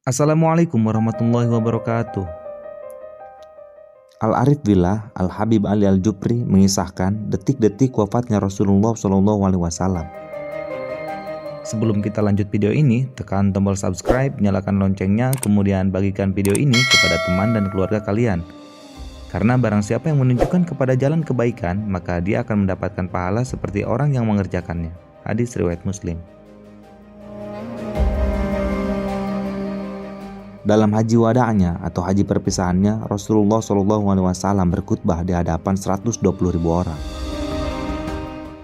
Assalamualaikum warahmatullahi wabarakatuh. Al-Arif Billah Al-Habib Ali Al-Jupri mengisahkan detik-detik wafatnya Rasulullah SAW. Sebelum kita lanjut video ini, tekan tombol subscribe, nyalakan loncengnya, kemudian bagikan video ini kepada teman dan keluarga kalian. Karena barang siapa yang menunjukkan kepada jalan kebaikan, maka dia akan mendapatkan pahala seperti orang yang mengerjakannya. Hadis riwayat Muslim. Dalam haji wada'nya atau haji perpisahannya, Rasulullah SAW berkhutbah di hadapan 120.000 orang.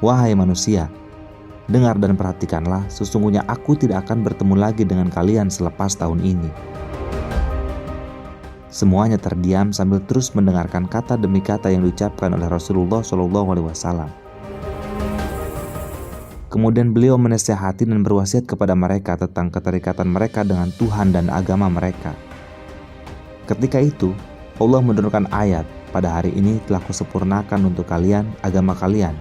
Wahai manusia, dengar dan perhatikanlah, sesungguhnya aku tidak akan bertemu lagi dengan kalian selepas tahun ini. Semuanya terdiam sambil terus mendengarkan kata demi kata yang diucapkan oleh Rasulullah SAW. Kemudian beliau menasihati dan berwasiat kepada mereka tentang keterikatan mereka dengan Tuhan dan agama mereka. Ketika itu, Allah menurunkan ayat, "Pada hari ini telah kusempurnakan untuk kalian agama kalian.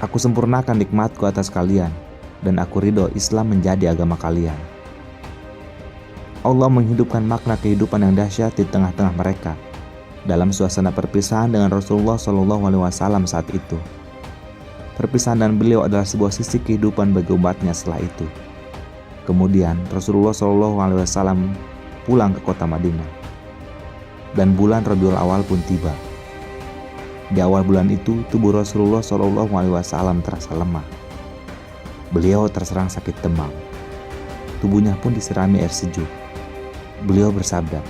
Aku sempurnakan nikmatku atas kalian, dan aku ridho Islam menjadi agama kalian." Allah menghidupkan makna kehidupan yang dahsyat di tengah-tengah mereka dalam suasana perpisahan dengan Rasulullah SAW saat itu. Perpisahan dan beliau adalah sebuah sisi kehidupan bagi umatnya setelah itu. Kemudian Rasulullah SAW pulang ke kota Madinah, dan bulan Rabiul Awal pun tiba. Di awal bulan itu, tubuh Rasulullah SAW terasa lemah. Beliau terserang sakit demam. Tubuhnya pun disirami air sejuk. Beliau bersabda,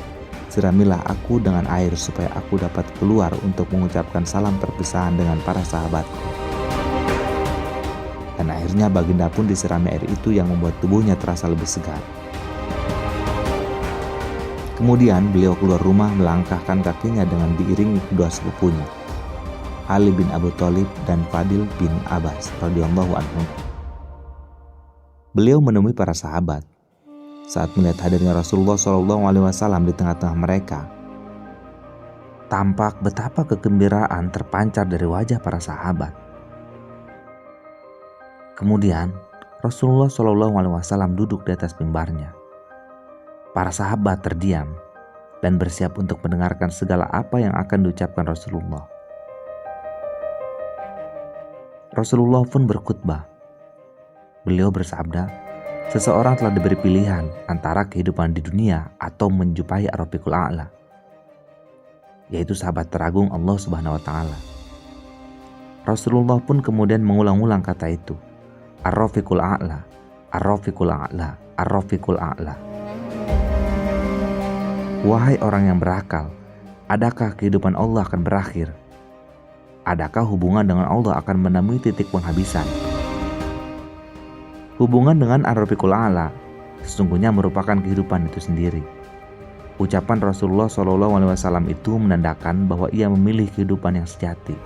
"Siramilah aku dengan air supaya aku dapat keluar untuk mengucapkan salam perpisahan dengan para sahabatku." Dan akhirnya baginda pun disirami air itu yang membuat tubuhnya terasa lebih segar. Kemudian beliau keluar rumah melangkahkan kakinya dengan diiringi kedua sepupunya, Ali bin Abi Thalib dan Fadil bin Abbas radhiyallahu anhum. Beliau menemui para sahabat. Saat melihat hadirnya Rasulullah SAW di tengah-tengah mereka, tampak betapa kegembiraan terpancar dari wajah para sahabat. Kemudian Rasulullah SAW duduk di atas mimbarnya. Para sahabat terdiam dan bersiap untuk mendengarkan segala apa yang akan diucapkan Rasulullah. Rasulullah pun berkhutbah. Beliau bersabda, "Seseorang telah diberi pilihan antara kehidupan di dunia atau menjumpai Ar-Rafiqul A'la, yaitu sahabat teragung Allah Subhanahu wa Ta'ala." Rasulullah pun kemudian mengulang-ulang kata itu, Ar-Rafiqul A'la, Ar-Rafiqul A'la, Ar-Rafiqul A'la. Wahai orang yang berakal, adakah kehidupan Allah akan berakhir? Adakah hubungan dengan Allah akan menemui titik penghabisan? Hubungan dengan Ar-Rafiqul A'la sesungguhnya merupakan kehidupan itu sendiri. Ucapan Rasulullah SAW itu menandakan bahwa ia memilih kehidupan yang sejati.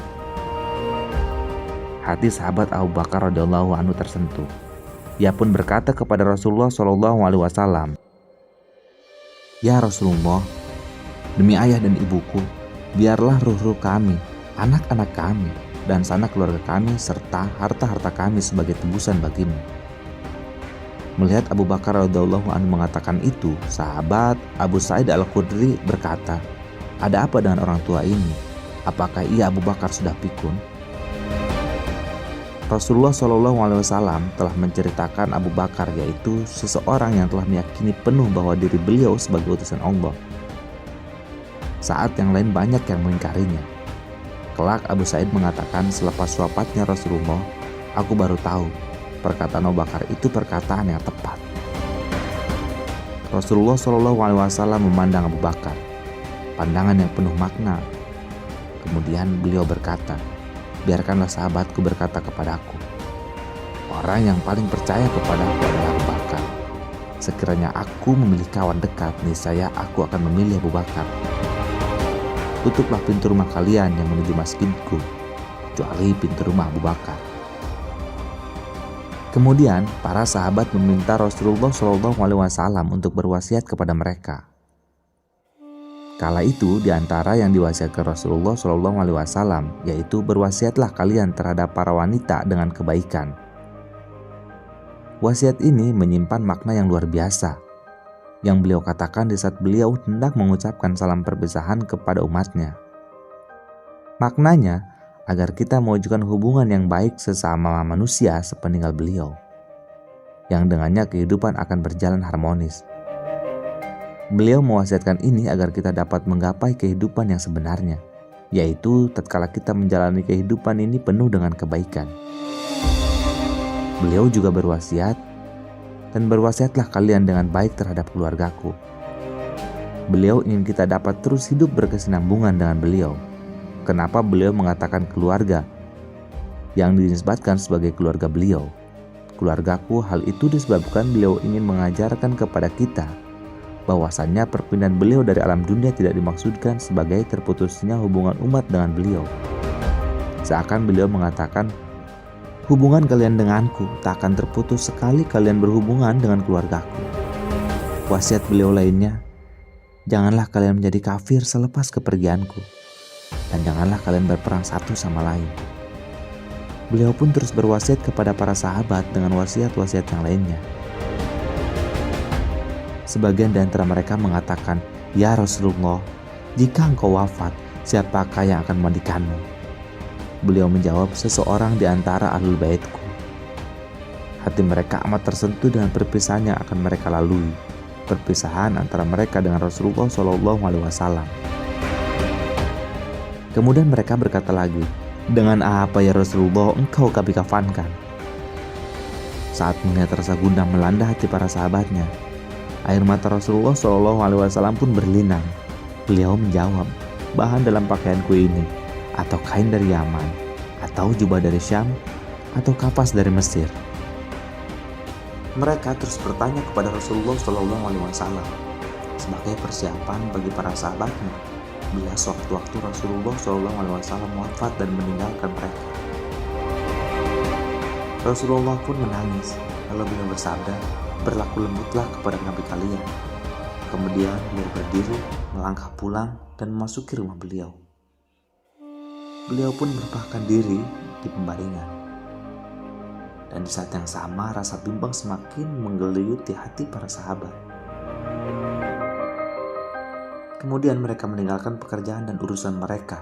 Hati sahabat Abu Bakar radhiyallahu anhu tersentuh. Ia pun berkata kepada Rasulullah SAW, "Ya Rasulullah, demi ayah dan ibuku, biarlah ruh-ruh kami, anak-anak kami, dan sanak keluarga kami serta harta-harta kami sebagai tebusan bagimu." Melihat Abu Bakar radhiyallahu anhu mengatakan itu, sahabat Abu Sa'id Al-Khudri berkata, "Ada apa dengan orang tua ini? Apakah ia Abu Bakar sudah pikun?" Rasulullah SAW telah menceritakan Abu Bakar, yaitu seseorang yang telah meyakini penuh bahwa diri beliau sebagai utusan Allah, saat yang lain banyak yang mengingkarinya. Kelak Abu Sa'id mengatakan, "Selepas wafatnya Rasulullah, aku baru tahu perkataan Abu Bakar itu perkataan yang tepat." Rasulullah SAW memandang Abu Bakar, pandangan yang penuh makna. Kemudian beliau berkata, "Biarkanlah sahabatku berkata kepadaku, orang yang paling percaya kepadaku adalah Abu Bakar. Sekiranya aku memilih kawan dekat, niscaya aku akan memilih Abu Bakar. Tutuplah pintu rumah kalian yang menuju masjidku, kecuali pintu rumah Abu Bakar." Kemudian para sahabat meminta Rasulullah SAW untuk berwasiat kepada mereka. Kala itu di antara yang diwasiatkan Rasulullah SAW yaitu, "Berwasiatlah kalian terhadap para wanita dengan kebaikan. Wasiat ini menyimpan makna yang luar biasa, yang beliau katakan di saat beliau hendak mengucapkan salam perpisahan kepada umatnya. Maknanya, agar kita mewujudkan hubungan yang baik sesama manusia sepeninggal beliau, yang dengannya kehidupan akan berjalan harmonis. Beliau mewasiatkan ini agar kita dapat menggapai kehidupan yang sebenarnya, yaitu tatkala kita menjalani kehidupan ini penuh dengan kebaikan. Beliau juga berwasiat, dan berwasiatlah kalian dengan baik terhadap keluargaku. Beliau ingin kita dapat terus hidup berkesinambungan dengan beliau. Kenapa beliau mengatakan keluarga yang dinisbatkan sebagai keluarga beliau? Keluargaku, hal itu disebabkan beliau ingin mengajarkan kepada kita bahwasannya perpindahan beliau dari alam dunia tidak dimaksudkan sebagai terputusnya hubungan umat dengan beliau. Seakan beliau mengatakan, hubungan kalian denganku tak akan terputus sekali kalian berhubungan dengan keluargaku. Wasiat beliau lainnya, janganlah kalian menjadi kafir selepas kepergianku, dan janganlah kalian berperang satu sama lain. Beliau pun terus berwasiat kepada para sahabat dengan wasiat-wasiat yang lainnya. Sebagian di antara mereka mengatakan, "Ya Rasulullah, jika engkau wafat, siapakah yang akan memandikanmu?" Beliau menjawab, "Seseorang di antara ahlul baitku." Hati mereka amat tersentuh dengan perpisahan yang akan mereka lalui, perpisahan antara mereka dengan Rasulullah SAW. Kemudian mereka berkata lagi, "Dengan apa ya Rasulullah engkau kami kafankan?" Saat melihat rasa gundah melanda hati para sahabatnya, air mata Rasulullah SAW pun berlinang. Beliau menjawab, "Bahan dalam pakaianku ini, atau kain dari Yaman, atau jubah dari Syam, atau kapas dari Mesir." Mereka terus bertanya kepada Rasulullah SAW sebagai persiapan bagi para sahabatnya bila sewaktu-waktu Rasulullah SAW wafat dan meninggalkan mereka. Rasulullah pun menangis, lalu beliau bersabda, "Berlaku lembutlah kepada Nabi kalian." Kemudian beliau berdiri, melangkah pulang dan memasuki rumah beliau. Beliau pun merebahkan diri di pembaringan. Dan di saat yang sama rasa bimbang semakin menggelayuti hati para sahabat. Kemudian mereka meninggalkan pekerjaan dan urusan mereka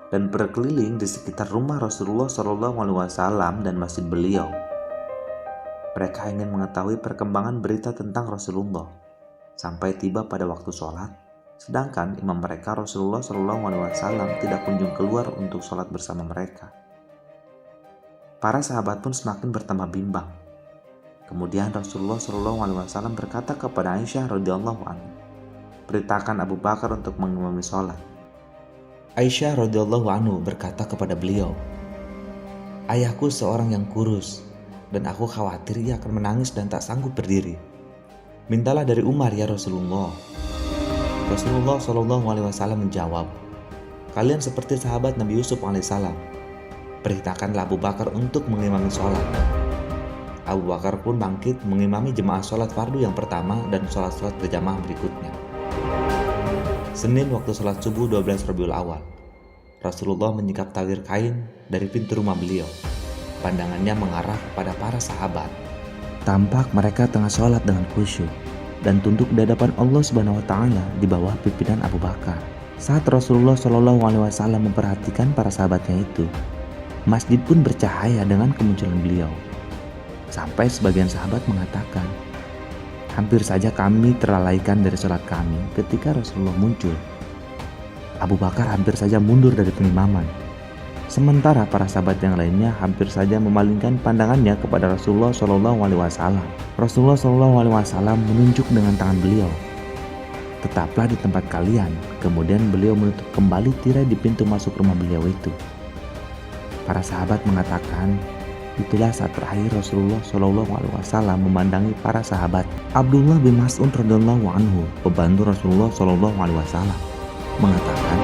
dan berkeliling di sekitar rumah Rasulullah SAW dan masjid beliau. Mereka ingin mengetahui perkembangan berita tentang Rasulullah sampai tiba pada waktu sholat, sedangkan imam mereka Rasulullah SAW tidak kunjung keluar untuk sholat bersama mereka. Para sahabat pun semakin bertambah bimbang. Kemudian Rasulullah SAW berkata kepada Aisyah radhiyallahu anha, "Perintahkan Abu Bakar untuk mengimami sholat." Aisyah radhiyallahu anhu berkata kepada beliau, "Ayahku seorang yang kurus, dan aku khawatir ia akan menangis dan tak sanggup berdiri. Mintalah dari Umar ya Rasulullah." Rasulullah SAW menjawab, "Kalian seperti sahabat Nabi Yusuf alaihissalam. Perintahkanlah Abu Bakar untuk mengimami sholat." Abu Bakar pun bangkit mengimami jemaah sholat fardu yang pertama dan sholat-sholat berjamaah berikutnya. Senin waktu sholat subuh 12 Rabiul Awal, Rasulullah menyingkap tawir kain dari pintu rumah beliau. Pandangannya mengarah kepada para sahabat. Tampak mereka tengah sholat dengan khusyuk dan tunduk di hadapan Allah Subhanahu wa Ta'ala di bawah pimpinan Abu Bakar. Saat Rasulullah SAW memperhatikan para sahabatnya itu, masjid pun bercahaya dengan kemunculan beliau. Sampai sebagian sahabat mengatakan, hampir saja kami terlalaikan dari sholat kami ketika Rasulullah muncul. Abu Bakar hampir saja mundur dari pengimaman. Sementara para sahabat yang lainnya hampir saja memalingkan pandangannya kepada Rasulullah SAW. Rasulullah SAW menunjuk dengan tangan beliau, "Tetaplah di tempat kalian." Kemudian beliau menutup kembali tirai di pintu masuk rumah beliau itu. Para sahabat mengatakan, itulah saat terakhir Rasulullah SAW memandangi para sahabat. Abdullah bin Mas'ud radhiyallahu anhu, pembantu Rasulullah SAW, mengatakan,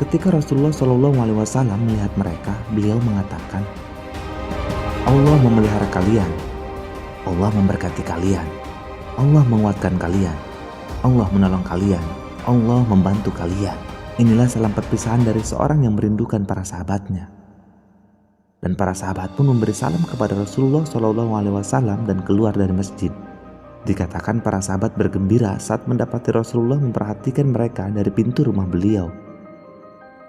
ketika Rasulullah SAW melihat mereka, beliau mengatakan, "Allah memelihara kalian, Allah memberkati kalian, Allah menguatkan kalian, Allah menolong kalian, Allah membantu kalian." Inilah salam perpisahan dari seorang yang merindukan para sahabatnya. Dan para sahabat pun memberi salam kepada Rasulullah SAW dan keluar dari masjid. Dikatakan para sahabat bergembira saat mendapati Rasulullah memperhatikan mereka dari pintu rumah beliau.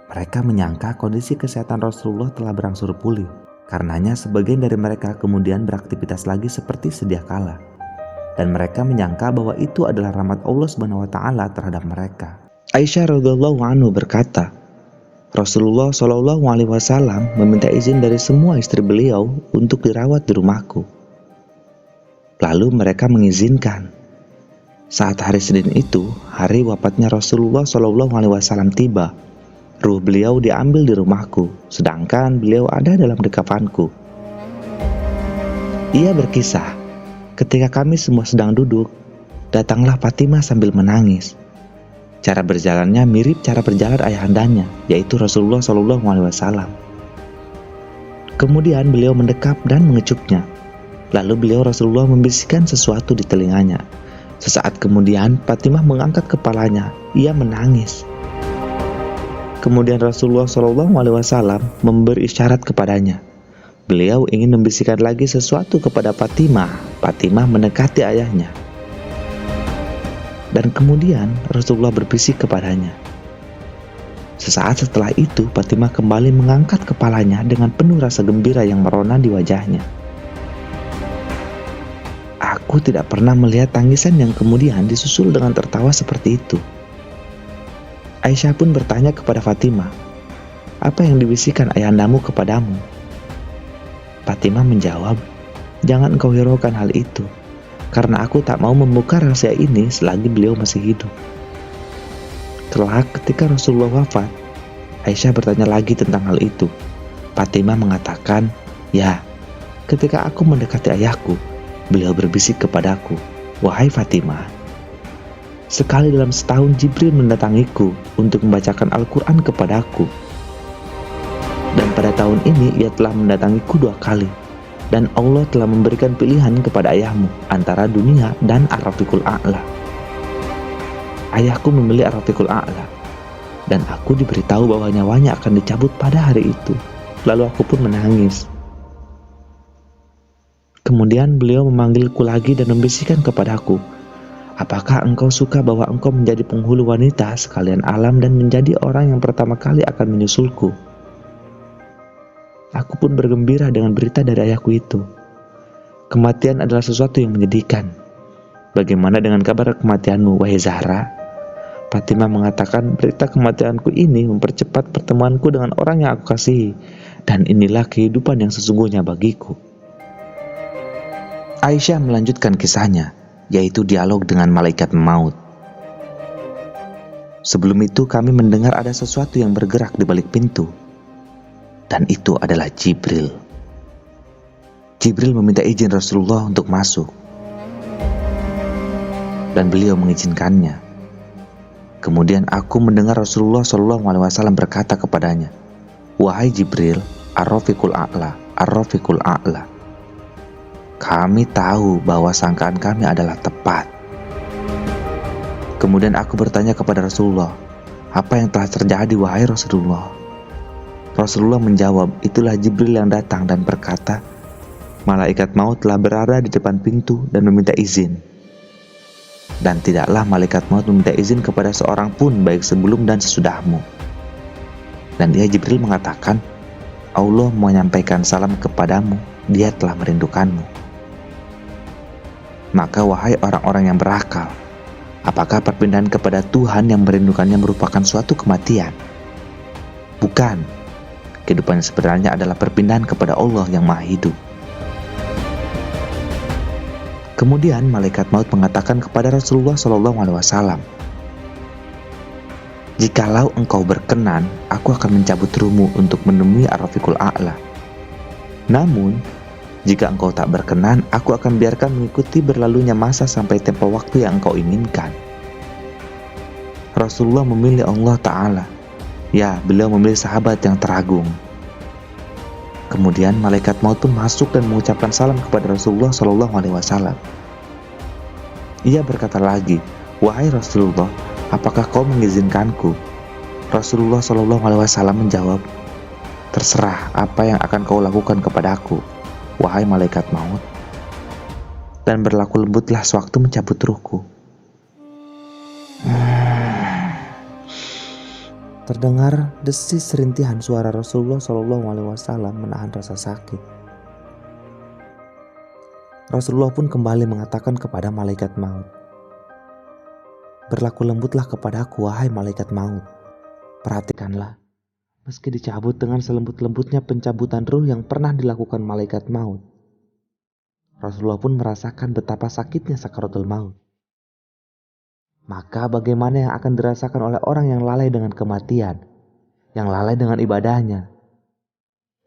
Mereka menyangka kondisi kesehatan Rasulullah telah berangsur pulih. Karenanya sebagian dari mereka kemudian beraktivitas lagi seperti sedia kala. Dan mereka menyangka bahwa itu adalah rahmat Allah SWT terhadap mereka. Aisyah radhiyallahu anhu berkata, Rasulullah SAW meminta izin dari semua istri beliau untuk dirawat di rumahku. Lalu mereka mengizinkan. Saat hari Senin itu, hari wafatnya Rasulullah SAW tiba. Ruh beliau diambil di rumahku, sedangkan beliau ada dalam dekapanku. Ia berkisah, ketika kami semua sedang duduk, datanglah Fatimah sambil menangis. Cara berjalannya mirip cara berjalan ayahandanya, yaitu Rasulullah SAW. Kemudian beliau mendekap dan mengecupnya. Lalu beliau Rasulullah membisikkan sesuatu di telinganya. Sesaat kemudian Fatimah mengangkat kepalanya, ia menangis. Kemudian Rasulullah SAW memberi isyarat kepadanya. Beliau ingin membisikkan lagi sesuatu kepada Fatimah. Fatimah mendekati ayahnya. Dan kemudian Rasulullah berbisik kepadanya. Sesaat setelah itu Fatimah kembali mengangkat kepalanya dengan penuh rasa gembira yang merona di wajahnya. Aku tidak pernah melihat tangisan yang kemudian disusul dengan tertawa seperti itu. Aisyah pun bertanya kepada Fatimah, apa yang dibisikkan ayahandamu kepadamu? Fatimah menjawab, jangan engkau hiraukan hal itu, karena aku tak mau membuka rahasia ini selagi beliau masih hidup. Kelak ketika Rasulullah wafat, Aisyah bertanya lagi tentang hal itu. Fatimah mengatakan, ya, ketika aku mendekati ayahku, beliau berbisik kepadaku, wahai Fatimah, sekali dalam setahun Jibril mendatangiku untuk membacakan Al-Quran kepadaku. Dan pada tahun ini ia telah mendatangiku 2 kali. Dan Allah telah memberikan pilihan kepada ayahmu antara dunia dan Ar-Rafiqul A'la. Ayahku memilih Ar-Rafiqul A'la. Dan aku diberitahu bahwa nyawanya akan dicabut pada hari itu. Lalu aku pun menangis. Kemudian beliau memanggilku lagi dan membisikkan kepadaku, apakah engkau suka bahwa engkau menjadi penghulu wanita sekalian alam dan menjadi orang yang pertama kali akan menyusulku? Aku pun bergembira dengan berita dari ayahku itu. Kematian adalah sesuatu yang menyedihkan. Bagaimana dengan kabar kematianmu, wahai Zahra? Fatimah mengatakan, berita kematianku ini mempercepat pertemuanku dengan orang yang aku kasihi, dan inilah kehidupan yang sesungguhnya bagiku. Aisyah melanjutkan kisahnya, yaitu dialog dengan malaikat maut. Sebelum itu kami mendengar ada sesuatu yang bergerak di balik pintu. Dan itu adalah Jibril. Jibril meminta izin Rasulullah untuk masuk. Dan beliau mengizinkannya. Kemudian aku mendengar Rasulullah SAW berkata kepadanya, wahai Jibril, Ar-Rafiqul A'la, Ar-Rafiqul A'la. Kami tahu bahwa sangkaan kami adalah tepat. Kemudian aku bertanya kepada Rasulullah, apa yang telah terjadi wahai Rasulullah? Rasulullah menjawab, itulah Jibril yang datang dan berkata, malaikat maut telah berada di depan pintu dan meminta izin. Dan tidaklah malaikat maut meminta izin kepada seorang pun baik sebelum dan sesudahmu. Dan dia Jibril mengatakan, Allah menyampaikan salam kepadamu, dia telah merindukanmu. Maka wahai orang-orang yang berakal, apakah perpindahan kepada Tuhan yang merindukannya merupakan suatu kematian? Bukan. Kehidupan yang sebenarnya adalah perpindahan kepada Allah yang Maha Hidup. Kemudian malaikat maut mengatakan kepada Rasulullah SAW, jikalau engkau berkenan, aku akan mencabut ruhmu untuk menemui Ar-Rafiqul A'la. Namun, jika engkau tak berkenan, aku akan biarkan mengikuti berlalunya masa sampai tempo waktu yang engkau inginkan. Rasulullah memilih Allah Ta'ala. Ya, beliau memilih sahabat yang teragung. Kemudian malaikat maut pun masuk dan mengucapkan salam kepada Rasulullah SAW. Ia berkata lagi, wahai Rasulullah, apakah kau mengizinkanku? Rasulullah SAW menjawab, Terserah apa yang akan kau lakukan kepadaku, wahai malaikat maut. Dan berlaku lembutlah sewaktu mencabut ruhku. Terdengar desis rintihan suara Rasulullah SAW menahan rasa sakit. Rasulullah pun kembali mengatakan kepada malaikat maut, "Berlaku lembutlah kepadaku, wahai malaikat maut. Perhatikanlah, meski dicabut dengan selembut-lembutnya pencabutan ruh yang pernah dilakukan malaikat maut, Rasulullah pun merasakan betapa sakitnya sakaratul maut. Maka bagaimana yang akan dirasakan oleh orang yang lalai dengan kematian, yang lalai dengan ibadahnya?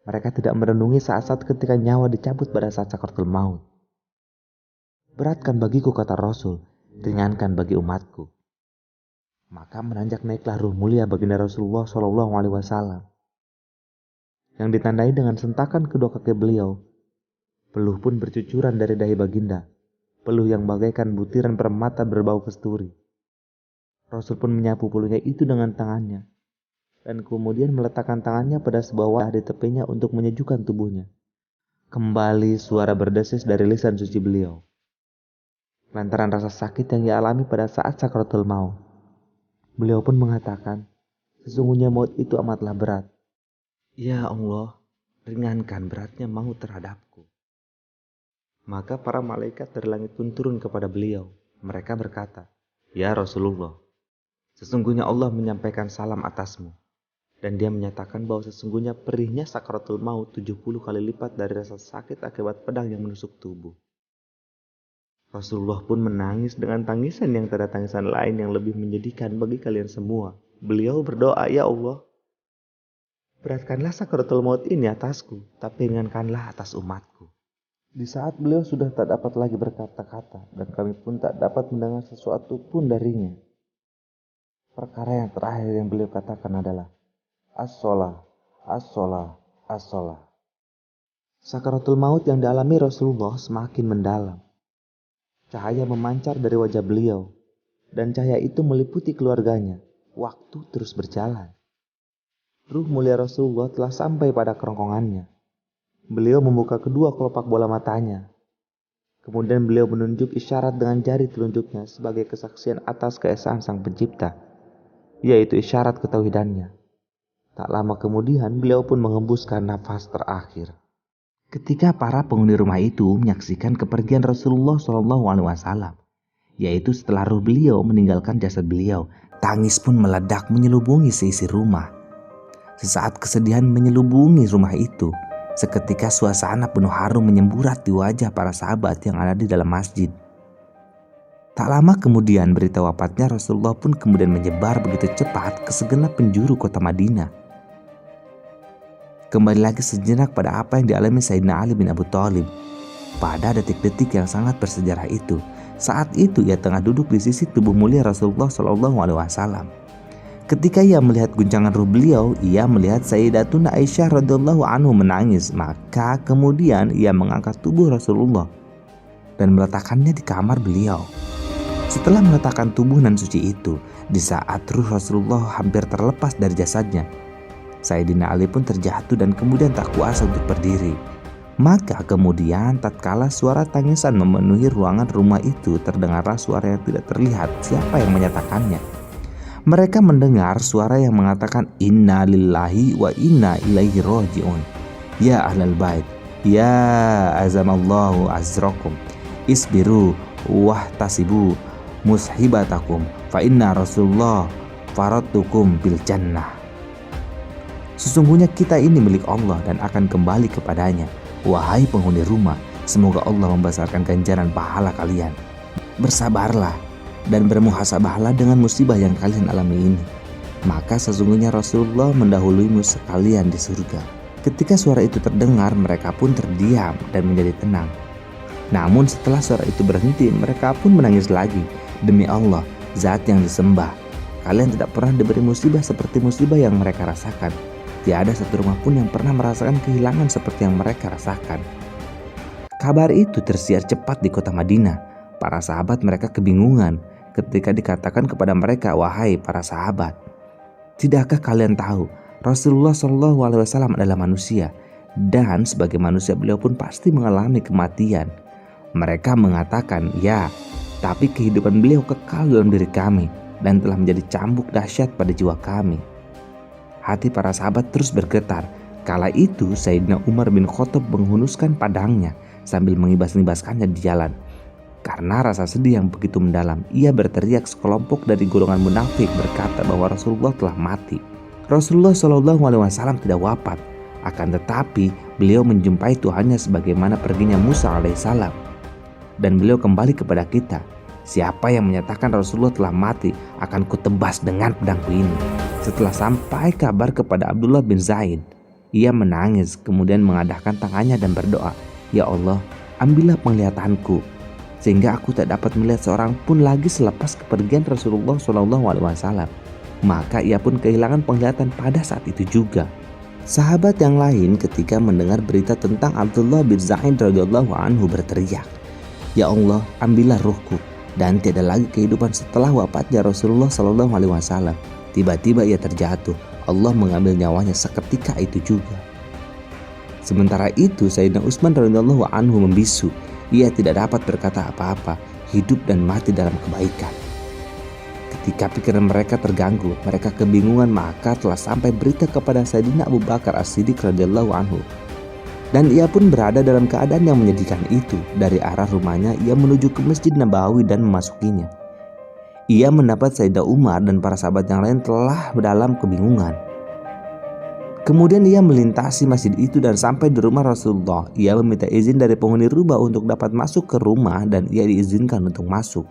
Mereka tidak merenungi saat-saat ketika nyawa dicabut pada saat sakaratul maut. Beratkan bagiku, kata Rasul, ringankan bagi umatku. Maka menanjak naiklah ruh mulia baginda Rasulullah SAW, yang ditandai dengan sentakan kedua kaki beliau. Peluh pun bercucuran dari dahi baginda, peluh yang bagaikan butiran permata berbau kesturi. Rasul pun menyapu peluhnya itu dengan tangannya, dan kemudian meletakkan tangannya pada sebuah wadah di tepinya untuk menyejukkan tubuhnya. Kembali suara berdesis dari lisan suci beliau, lantaran rasa sakit yang dialami pada saat sakaratul maut. Beliau pun mengatakan, sesungguhnya maut itu amatlah berat. Ya Allah, ringankan beratnya maut terhadapku. Maka para malaikat dari langit pun turun kepada beliau. Mereka berkata, Ya Rasulullah, sesungguhnya Allah menyampaikan salam atasmu. Dan dia menyatakan bahwa sesungguhnya perihnya sakaratul maut 70 kali lipat dari rasa sakit akibat pedang yang menusuk tubuh. Rasulullah pun menangis dengan tangisan yang tak ada tangisan lain yang lebih menyedihkan bagi kalian semua. Beliau berdoa, Ya Allah, beratkanlah sakaratul maut ini atasku, tapi ringankanlah atas umatku. Di saat beliau sudah tak dapat lagi berkata-kata, dan kami pun tak dapat mendengar sesuatu pun darinya, perkara yang terakhir yang beliau katakan adalah, As-sholah, as-sholah, as-sholah. Sakaratul maut yang dialami Rasulullah semakin mendalam. Cahaya memancar dari wajah beliau, dan cahaya itu meliputi keluarganya. Waktu terus berjalan. Ruh mulia Rasulullah telah sampai pada kerongkongannya. Beliau membuka kedua kelopak bola matanya. Kemudian beliau menunjuk isyarat dengan jari telunjuknya sebagai kesaksian atas keesaan Sang Pencipta, yaitu isyarat ketauhidannya. Tak lama kemudian beliau pun mengembuskan nafas terakhir. Ketika para penghuni rumah itu menyaksikan kepergian Rasulullah SAW, yaitu setelah ruh beliau meninggalkan jasad beliau, tangis pun meledak menyelubungi seisi rumah. Sesaat kesedihan menyelubungi rumah itu, seketika suasana penuh harum menyemburat di wajah para sahabat yang ada di dalam masjid. Tak lama kemudian berita wafatnya Rasulullah pun kemudian menyebar begitu cepat ke segenap penjuru kota Madinah. Kembali lagi sejenak pada apa yang dialami Sayyidina Ali bin Abi Thalib pada detik-detik yang sangat bersejarah itu. Saat itu ia tengah duduk di sisi tubuh mulia Rasulullah SAW. Ketika ia melihat guncangan ruh beliau, ia melihat Sayyidatuna Aisyah radhiyallahu anhu menangis. Maka kemudian ia mengangkat tubuh Rasulullah dan meletakkannya di kamar beliau. Setelah meletakkan tubuh nan suci itu, di saat ruh Rasulullah hampir terlepas dari jasadnya, Sayyidina Ali pun terjatuh dan kemudian tak kuasa untuk berdiri. Maka kemudian tatkala suara tangisan memenuhi ruangan rumah itu, terdengarlah suara yang tidak terlihat siapa yang menyatakannya. Mereka mendengar suara yang mengatakan, Inna lillahi wa inna ilaihi raji'un. Ya ahlal bait, ya azamallahu azrakum, isbiru wahtasibu mushibatakum, fa inna Rasulullah faratukum bil jannah. Sesungguhnya kita ini milik Allah dan akan kembali kepadanya. Wahai penghuni rumah, semoga Allah membesarkan ganjaran pahala kalian. Bersabarlah dan bermuhasabahlah dengan musibah yang kalian alami ini. Maka sesungguhnya Rasulullah mendahuluimu sekalian di surga. Ketika suara itu terdengar, mereka pun terdiam dan menjadi tenang. Namun setelah suara itu berhenti, mereka pun menangis lagi. Demi Allah, Zat yang disembah, kalian tidak pernah diberi musibah seperti musibah yang mereka rasakan. Tiada satu rumah pun yang pernah merasakan kehilangan seperti yang mereka rasakan. Kabar itu tersiar cepat di kota Madinah. Para sahabat mereka kebingungan ketika dikatakan kepada mereka, wahai para sahabat, tidakkah kalian tahu Rasulullah SAW adalah manusia, dan sebagai manusia beliau pun pasti mengalami kematian. Mereka mengatakan, ya, tapi kehidupan beliau kekal dalam diri kami dan telah menjadi cambuk dahsyat pada jiwa kami. Hati para sahabat terus bergetar. Kala itu Sayyidina Umar bin Khattab menghunuskan padangnya sambil mengibas-ngibaskannya di jalan. Karena rasa sedih yang begitu mendalam, ia berteriak sekelompok dari golongan munafik berkata bahwa Rasulullah telah mati. Rasulullah SAW tidak wafat, akan tetapi beliau menjumpai Tuhannya sebagaimana perginya Musa alaihissalam. Dan beliau kembali kepada kita. Siapa yang menyatakan Rasulullah telah mati akan kutebas dengan pedangku ini. Setelah sampai kabar kepada Abdullah bin Zaid, ia menangis kemudian mengadahkan tangannya dan berdoa, ya Allah, ambillah penglihatanku sehingga aku tak dapat melihat seorang pun lagi selepas kepergian Rasulullah SAW. Maka ia pun kehilangan penglihatan pada saat itu juga. Sahabat yang lain ketika mendengar berita tentang Abdullah bin Zaid radhiyallahu anhu berteriak, ya Allah, ambillah ruhku, dan tiada lagi kehidupan setelah wafatnya Rasulullah SAW. Tiba-tiba ia terjatuh. Allah mengambil nyawanya seketika itu juga. Sementara itu Sayyidina Utsman radhiyallahu anhu membisu. Ia tidak dapat berkata apa-apa, hidup dan mati dalam kebaikan. Ketika pikiran mereka terganggu, mereka kebingungan, maka telah sampai berita kepada Sayyidina Abu Bakar As-Siddiq radhiyallahu anhu. Dan ia pun berada dalam keadaan yang menyedihkan itu. Dari arah rumahnya ia menuju ke Masjid Nabawi dan memasukinya. Ia mendapat Sayyidina Umar dan para sahabat yang lain telah dalam kebingungan. Kemudian ia melintasi masjid itu dan sampai di rumah Rasulullah. Ia meminta izin dari penghuni rumah untuk dapat masuk ke rumah dan ia diizinkan untuk masuk.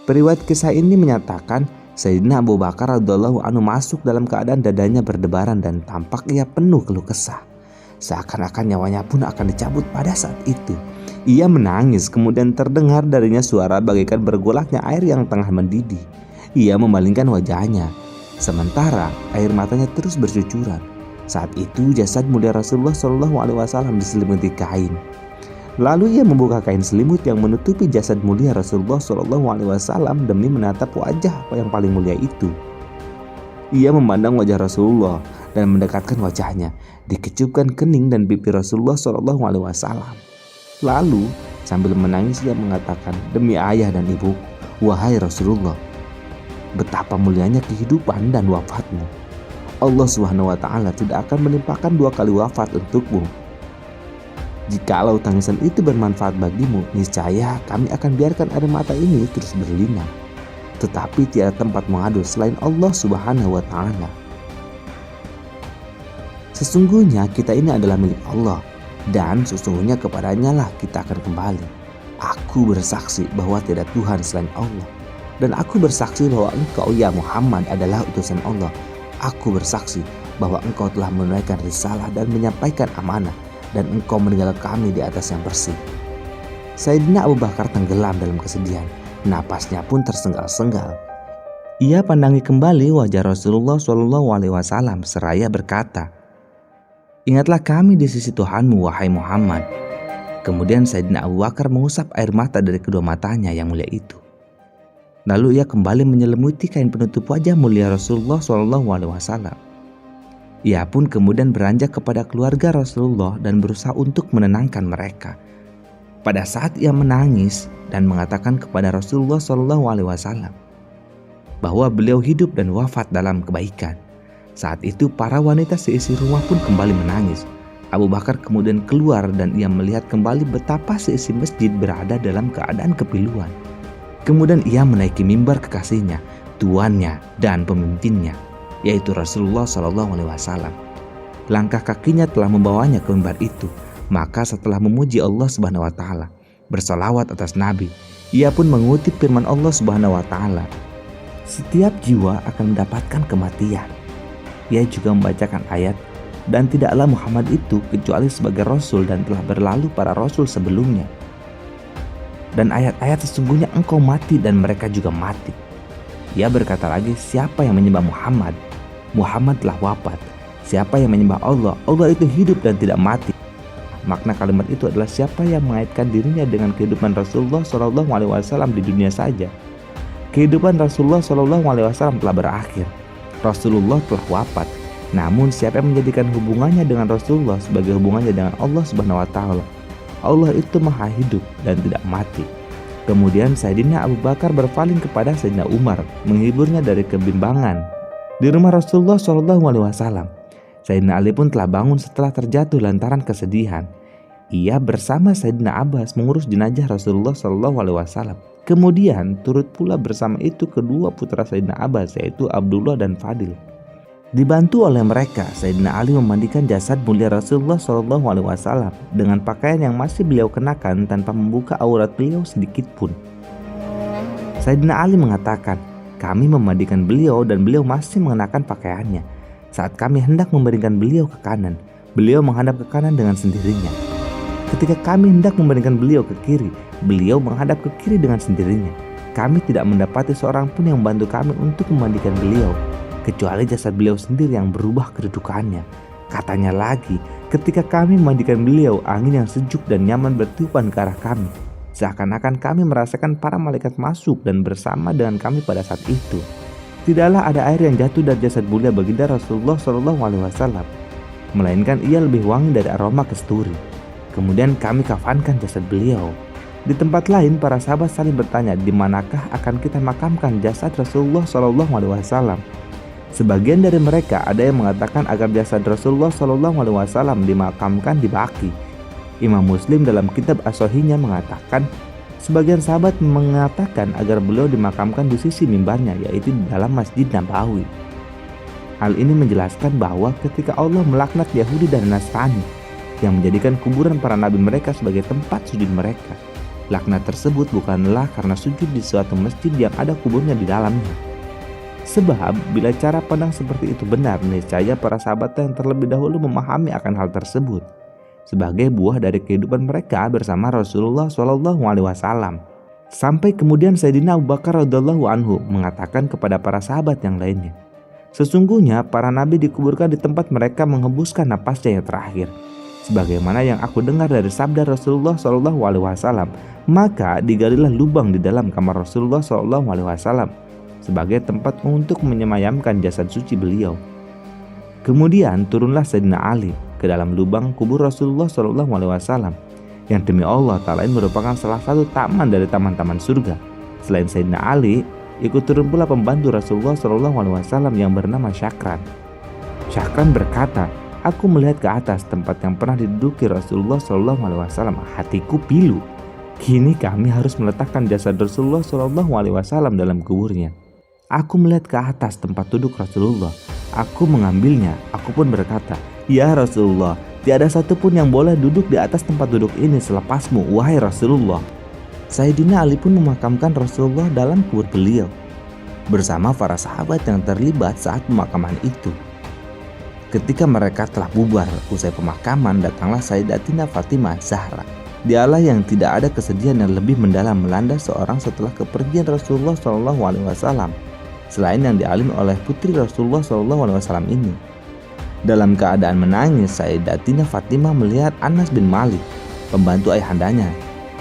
Periwayat kisah ini menyatakan Sayyidina Abu Bakar radhiyallahu anhu masuk dalam keadaan dadanya berdebaran dan tampak ia penuh keluh kesah. Seakan-akan nyawanya pun akan dicabut pada saat itu. Ia menangis, kemudian terdengar darinya suara bagaikan bergolaknya air yang tengah mendidih. Ia memalingkan wajahnya, sementara air matanya terus bercucuran. Saat itu jasad mulia Rasulullah SAW diselimuti kain. Lalu ia membuka kain selimut yang menutupi jasad mulia Rasulullah SAW demi menatap wajah yang paling mulia itu. Ia memandang wajah Rasulullah dan mendekatkan wajahnya, dikecupkan kening dan pipi Rasulullah SAW. Lalu sambil menangis ia mengatakan, demi ayah dan ibuku, wahai Rasulullah, betapa mulianya kehidupan dan wafatmu. Allah SWT tidak akan menimpakan 2 kali wafat untukmu. Jikalau tangisan itu bermanfaat bagimu, niscaya kami akan biarkan air mata ini terus berlinang. Tetapi tiada tempat mengadu selain Allah SWT. Sesungguhnya kita ini adalah milik Allah, dan sesungguhnya kepadanya lah kita akan kembali. Aku bersaksi bahwa tidak Tuhan selain Allah, dan aku bersaksi bahwa engkau ya Muhammad adalah utusan Allah. Aku bersaksi bahwa engkau telah menunaikan risalah dan menyampaikan amanah, dan engkau meninggal kami di atas yang bersih. Sayyidina Abu Bakar tenggelam dalam kesedihan, napasnya pun tersenggal-senggal. Ia pandangi kembali wajah Rasulullah SAW seraya berkata, ingatlah kami di sisi Tuhanmu wahai Muhammad. Kemudian Sayyidina Abu Bakar mengusap air mata dari kedua matanya yang mulia itu. Lalu ia kembali menyelimuti kain penutup wajah mulia Rasulullah SAW. Ia pun kemudian beranjak kepada keluarga Rasulullah dan berusaha untuk menenangkan mereka. Pada saat ia menangis dan mengatakan kepada Rasulullah SAW bahwa beliau hidup dan wafat dalam kebaikan. Saat itu para wanita seisi rumah pun kembali menangis. Abu Bakar kemudian keluar dan ia melihat kembali betapa seisi masjid berada dalam keadaan kepiluan. Kemudian ia menaiki mimbar kekasihnya, tuannya dan pemimpinnya, yaitu Rasulullah SAW. Langkah kakinya telah membawanya ke mimbar itu. Maka setelah memuji Allah SWT, bersalawat atas Nabi, ia pun mengutip firman Allah SWT. Setiap jiwa akan mendapatkan kematian. Ia juga membacakan ayat, dan tidaklah Muhammad itu kecuali sebagai Rasul dan telah berlalu para Rasul sebelumnya. Dan ayat-ayat sesungguhnya engkau mati dan mereka juga mati. Ia berkata lagi, siapa yang menyembah Muhammad? Muhammad telah wafat. Siapa yang menyembah Allah? Allah itu hidup dan tidak mati. Makna kalimat itu adalah siapa yang mengaitkan dirinya dengan kehidupan Rasulullah SAW di dunia saja. Kehidupan Rasulullah SAW telah berakhir. Rasulullah telah wafat. Namun siapa yang menjadikan hubungannya dengan Rasulullah sebagai hubungannya dengan Allah Subhanahu wa taala? Allah itu maha hidup dan tidak mati. Kemudian Sayyidina Abu Bakar berpaling kepada Sayyidina Umar, menghiburnya dari kebimbangan. Di rumah Rasulullah SAW, Sayyidina Ali pun telah bangun setelah terjatuh lantaran kesedihan. Ia bersama Sayyidina Abbas mengurus jenazah Rasulullah SAW. Kemudian turut pula bersama itu kedua putra Sayyidina Abbas, yaitu Abdullah dan Fadil. Dibantu oleh mereka, Sayyidina Ali memandikan jasad mulia Rasulullah SAW dengan pakaian yang masih beliau kenakan tanpa membuka aurat beliau sedikit pun. Sayyidina Ali mengatakan, kami memandikan beliau dan beliau masih mengenakan pakaiannya. Saat kami hendak memberikan beliau ke kanan, beliau menghadap ke kanan dengan sendirinya. Ketika kami hendak memberikan beliau ke kiri, beliau menghadap ke kiri dengan sendirinya. Kami tidak mendapati seorang pun yang membantu kami untuk memandikan beliau, kecuali jasad beliau sendiri yang berubah kedudukannya. Katanya lagi, ketika kami memandikan beliau, angin yang sejuk dan nyaman bertiupan ke arah kami. Seakan-akan kami merasakan para malaikat masuk dan bersama dengan kami pada saat itu. Tidaklah ada air yang jatuh dari jasad mulia baginda Rasulullah SAW, melainkan ia lebih wangi dari aroma kasturi. Kemudian kami kafankan jasad beliau. Di tempat lain, para sahabat saling bertanya, di manakah akan kita makamkan jasad Rasulullah SAW? Sebagian dari mereka ada yang mengatakan agar jasad Rasulullah SAW dimakamkan di Baqi. Imam Muslim dalam kitab As-Sahihnya mengatakan, sebagian sahabat mengatakan agar beliau dimakamkan di sisi mimbarnya, yaitu di dalam Masjid Nabawi. Hal ini menjelaskan bahwa ketika Allah melaknat Yahudi dan Nasrani yang menjadikan kuburan para nabi mereka sebagai tempat sujud mereka, laknat tersebut bukanlah karena sujud di suatu masjid yang ada kuburnya di dalamnya. Sebab bila cara pandang seperti itu benar, niscaya para sahabat yang terlebih dahulu memahami akan hal tersebut sebagai buah dari kehidupan mereka bersama Rasulullah SAW. Sampai kemudian Sayyidina Abu Bakar radhiyallahu anhu mengatakan kepada para sahabat yang lainnya, sesungguhnya para nabi dikuburkan di tempat mereka menghembuskan napasnya yang terakhir. Sebagaimana yang aku dengar dari sabda Rasulullah SAW, maka digalilah lubang di dalam kamar Rasulullah SAW sebagai tempat untuk menyemayamkan jasad suci beliau. Kemudian turunlah Sayyidina Ali ke dalam lubang kubur Rasulullah SAW, yang demi Allah Ta'ala ini merupakan salah satu taman dari taman-taman surga. Selain Sayyidina Ali, ikut turun pula pembantu Rasulullah SAW yang bernama Syakran. Syakran berkata, aku melihat ke atas tempat yang pernah diduduki Rasulullah SAW. Hatiku pilu. Kini kami harus meletakkan jasad Rasulullah SAW dalam kuburnya. Aku melihat ke atas tempat duduk Rasulullah. Aku mengambilnya. Aku pun berkata, ya Rasulullah, tiada satupun yang boleh duduk di atas tempat duduk ini selepasmu, wahai Rasulullah. Sayyidina Ali pun memakamkan Rasulullah dalam kubur beliau bersama para sahabat yang terlibat saat pemakaman itu. Ketika mereka telah bubar usai pemakaman, datanglah Sayyidatina Fatimah Zahra. Dialah yang tidak ada kesedihan yang lebih mendalam melanda seorang setelah kepergian Rasulullah SAW selain yang dialami oleh putri Rasulullah SAW ini. Dalam keadaan menangis, Sayyidatina Fatimah melihat Anas bin Malik, pembantu ayahandanya,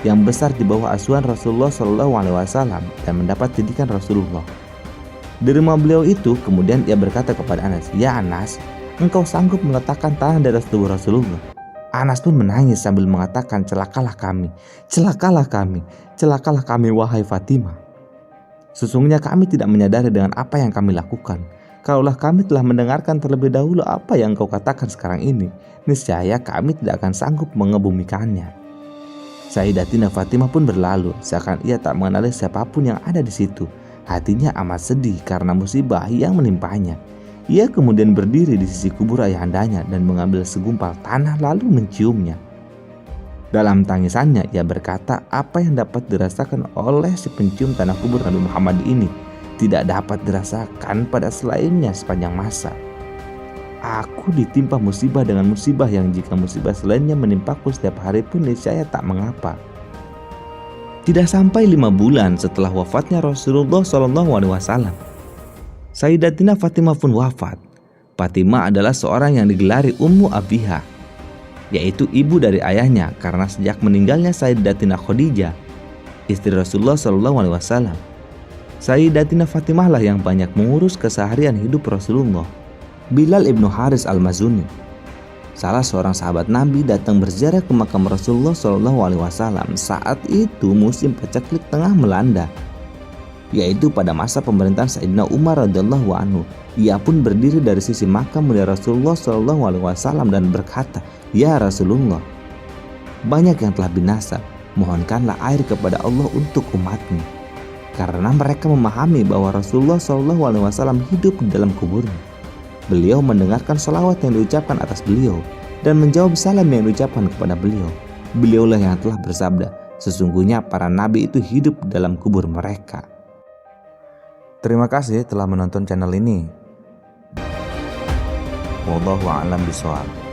yang besar di bawah asuhan Rasulullah SAW dan mendapat didikan Rasulullah. Di rumah beliau itu, kemudian ia berkata kepada Anas, ya Anas, engkau sanggup meletakkan tangan di atas tubuh Rasulullah? Anas pun menangis sambil mengatakan, celakalah kami, celakalah kami, celakalah kami wahai Fatimah. Sesungguhnya kami tidak menyadari dengan apa yang kami lakukan. Kalaulah kami telah mendengarkan terlebih dahulu apa yang kau katakan sekarang ini, niscaya kami tidak akan sanggup mengebumikannya. Sayyidatina Fatimah pun berlalu, seakan ia tak mengenali siapapun yang ada di situ. Hatinya amat sedih karena musibah yang menimpanya. Ia kemudian berdiri di sisi kubur ayahandanya dan mengambil segumpal tanah lalu menciumnya. Dalam tangisannya ia berkata, apa yang dapat dirasakan oleh si pencium tanah kubur Nabi Muhammad ini tidak dapat dirasakan pada selainnya sepanjang masa. Aku ditimpa musibah dengan musibah yang jika musibah selainnya menimpaku setiap hari pun niscaya tak mengapa. Tidak sampai 5 bulan setelah wafatnya Rasulullah SAW, Sayyidatina Fatimah pun wafat. Fatimah adalah seorang yang digelari Ummu Abiha, yaitu ibu dari ayahnya, karena sejak meninggalnya Sayyidatina Khadijah, istri Rasulullah SAW, Sayyidatina Fatimah lah yang banyak mengurus keseharian hidup Rasulullah. Bilal ibnu Haris al-Mazuni, salah seorang sahabat Nabi, datang berziarah ke makam Rasulullah SAW. Saat itu musim paceklik tengah melanda, yaitu pada masa pemerintahan Sayyidina Umar radhiyallahu anhu. Ia pun berdiri dari sisi makam mulia Rasulullah SAW dan berkata, "Ya Rasulullah, banyak yang telah binasa, mohonkanlah air kepada Allah untuk umatmu." Karena mereka memahami bahwa Rasulullah SAW hidup di dalam kuburnya. Beliau mendengarkan salawat yang diucapkan atas beliau dan menjawab salam yang diucapkan kepada beliau. Beliaulah yang telah bersabda, "Sesungguhnya para nabi itu hidup di dalam kubur mereka." Terima kasih telah menonton channel ini. Wallahu a'lam bishawab.